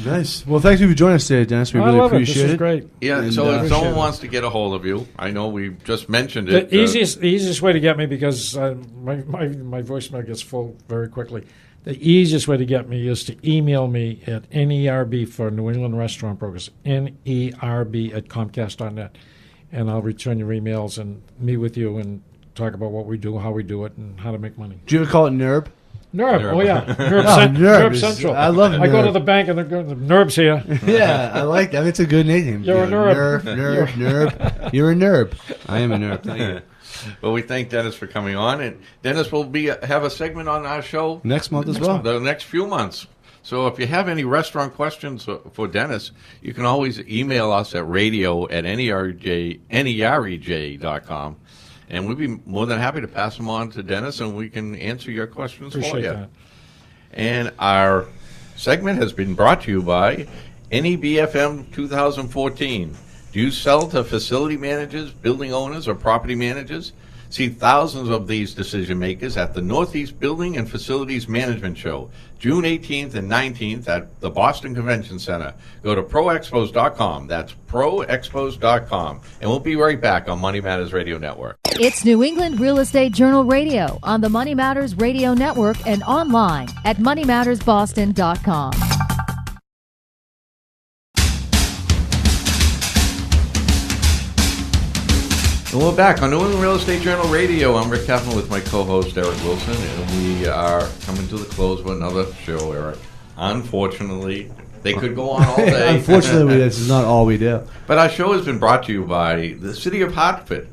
Nice. Well, thank you for joining us today, Dennis. We really appreciate it. This is it. great. Yeah. And, so if someone wants to get a hold of you, I know we just mentioned it. The easiest way to get me, because my voicemail gets full very quickly. The easiest way to get me is to email me at NERB for New England Restaurant Brokers, NERB@Comcast.net, and I'll return your emails and meet with you and talk about what we do, how we do it, and how to make money. Do you ever call it NERB? NERB. Oh, yeah. NERB Central. I love NERB. I go to the bank and they're NERB's here. Yeah, I like that. It's a good name. You're a NERB. NERB. You're a NERB. I am a NERB. Thank you. Well, we thank Dennis for coming on, and Dennis will have a segment on our show next month as well. The next few months. So if you have any restaurant questions for Dennis, you can always email us at radio@nerej.com, and we'd be more than happy to pass them on to Dennis, and we can answer your questions Appreciate for you. that. And our segment has been brought to you by NEBFM 2014. Do you sell to facility managers, building owners, or property managers? See thousands of these decision makers at the Northeast Building and Facilities Management Show, June 18th and 19th at the Boston Convention Center. Go to proexpos.com. That's proexpos.com. And we'll be right back on Money Matters Radio Network. It's New England Real Estate Journal Radio on the Money Matters Radio Network and online at moneymattersboston.com. And we're back on New England Real Estate Journal Radio. I'm Rick Kaplan with my co-host Eric Wilson, and we are coming to the close of another show, Eric. Unfortunately, they could go on all day. Unfortunately, this is not all we do. But our show has been brought to you by the city of Hartford,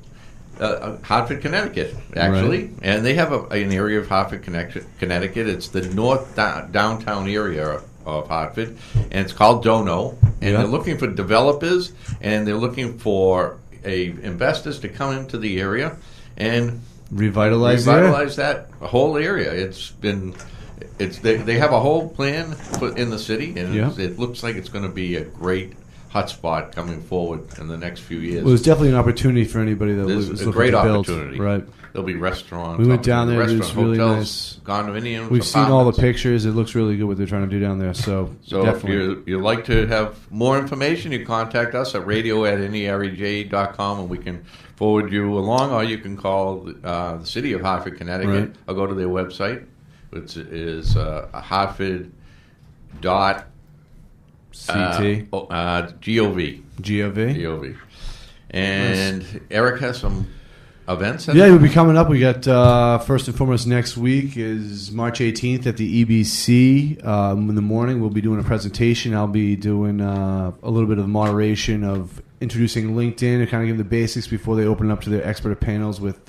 Connecticut, actually. Right. And they have an area of Hartford, Connecticut. It's the north downtown area of Hartford, and it's called Dono. And they're looking for developers, and they're looking for investors to come into the area and revitalize that whole area. They have a whole plan put in the city, and it looks like it's going to be a great hotspot coming forward in the next few years. Well, it's definitely an opportunity for anybody that was looking great to build. opportunity. Right. There'll be restaurants. We went down there. It was really hotels, nice. Condominiums. We've seen all the pictures. It looks really good what they're trying to do down there. So definitely. If you'd like to have more information, you contact us at radio@nerej.com, and we can forward you along, or you can call the city of Hartford, Connecticut, or go to their website, which is hartford.ct. Gov. And nice. Eric has some events. We'll be coming up. We got first and foremost next week is March 18th at the EBC in the morning. We'll be doing a presentation. I'll be doing a little bit of moderation of introducing LinkedIn and kind of giving the basics before they open up to their expert panels with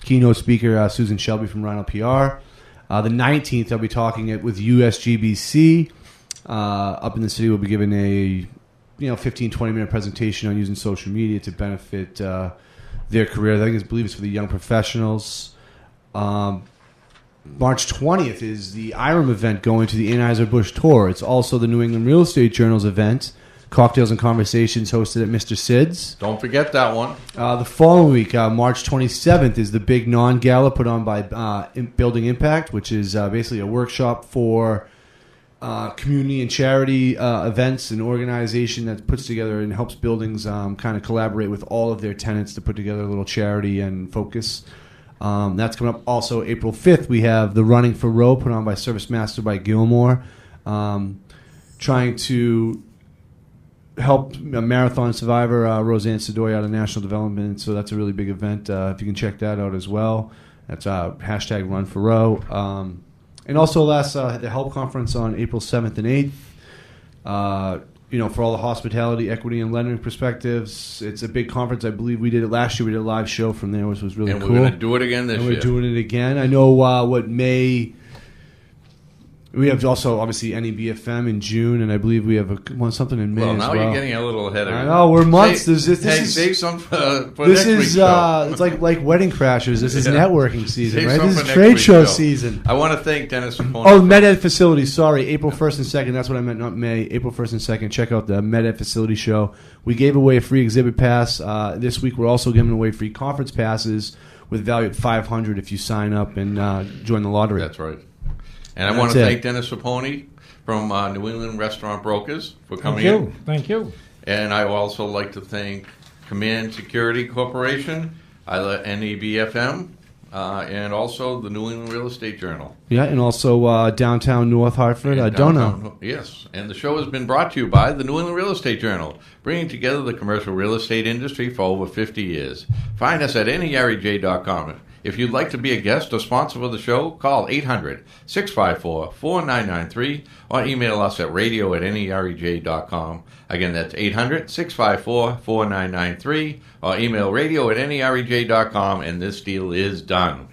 keynote speaker Susan Shelby from Rhino PR. The 19th, I'll be talking with USGBC up in the city. We'll be giving a 15-20 minute presentation on using social media to benefit their career. I believe it's for the young professionals. March 20th is the IREM event going to the Anheuser-Busch Tour. It's also the New England Real Estate Journal's event. Cocktails and Conversations hosted at Mr. Sid's. Don't forget that one. The following week, March 27th, is the big non-gala put on by Building Impact, which is basically a workshop for community and charity events and organization that puts together and helps buildings kind of collaborate with all of their tenants to put together a little charity and focus. That's coming up. Also, April 5th, we have the Running for Row put on by Service Master by Gilmore, trying to help a marathon survivor, Roseanne Sedoy, out of National Development. So that's a really big event. If you can check that out as well. That's hashtag Run for Row. And also the HELP conference on April 7th and 8th. For all the hospitality, equity, and lending perspectives. It's a big conference. I believe we did it last year. We did a live show from there, which was really cool. And we're going to do it again this year. We're doing it again. I know May... We have also, obviously, NEBFM in June, and I believe we have something in May as well. Well, now you're getting a little ahead of it. I know, we're months. Save some for next week's show. It's like Wedding Crashers. This is networking season, right? This is for trade next show week's season. I want to thank Dennis Serpone. Oh, MedEd Facility, sorry. April 1st and 2nd. That's what I meant, not May. April 1st and 2nd. Check out the MedEd Facility show. We gave away a free exhibit pass. This week we're also giving away free conference passes with value at $500 if you sign up and join the lottery. That's right. And I want to thank Dennis Serpone from New England Restaurant Brokers for coming in. Thank you. And I would also like to thank Command Security Corporation, NEBFM, and also the New England Real Estate Journal. Yeah, and also downtown North Hartford, Dono. Yes, and the show has been brought to you by the New England Real Estate Journal, bringing together the commercial real estate industry for over 50 years. Find us at NEREJ.com. If you'd like to be a guest or sponsor for the show, call 800-654-4993 or email us at radio@nerej.com. Again, that's 800-654-4993 or email radio@nerej.com, and this deal is done.